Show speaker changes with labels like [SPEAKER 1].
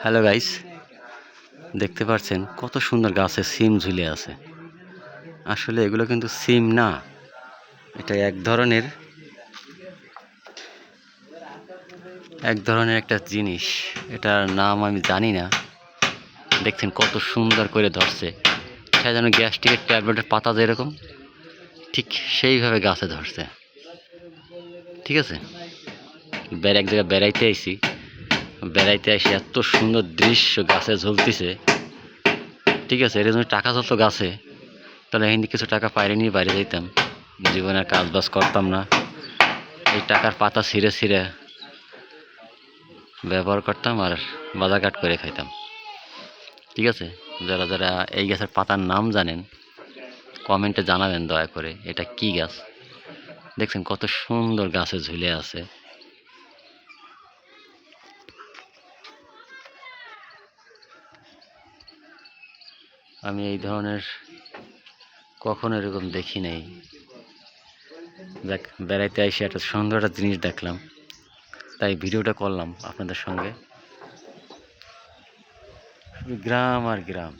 [SPEAKER 1] Hello guys, দেখতে পাচ্ছেন কত সুন্দর গাছে সিম ঝুলে আছে। আসলে এগুলো কিন্তু সিম না, এটা এক ধরনের একটা জিনিস। এটার নাম আমি জানি না। দেখছেন কত সুন্দর করে ধরছে। এটা যেন গ্যাস্ট্রিকের ট্যাবলেটের পাতা যেরকম, ঠিক সেইভাবে গাছে ধরছে। ঠিক আছে, এক জায়গায় বেড়াইতে এসে এত সুন্দর দৃশ্য গাছে ঝুলতেছে। ঠিক আছে, এর জন্য টাকা ঝুলতো গাছে, তাহলে হিন্দি কিছু টাকা পাইরে নিয়ে বাইরে যাইতাম, জীবনে আর কাজ বাজ করতাম না। এই টাকার পাতা ছিঁড়ে ছিঁড়ে ব্যবহার করতাম আর বাজারঘাট করে খাইতাম। ঠিক আছে, যারা যারা এই গাছের পাতার নাম জানেন কমেন্টে জানাবেন দয়া করে, এটা কি গাছ। দেখছেন কত সুন্দর গাছে ঝুলে আছে। আমি এই ধরনের কখনো এরকম দেখি নাই। দেখ, বেড়াইতে এসে একটা সুন্দর একটা জিনিস দেখলাম, তাই ভিডিওটা করলাম আপনাদের সঙ্গে। গ্রাম আর গ্রাম।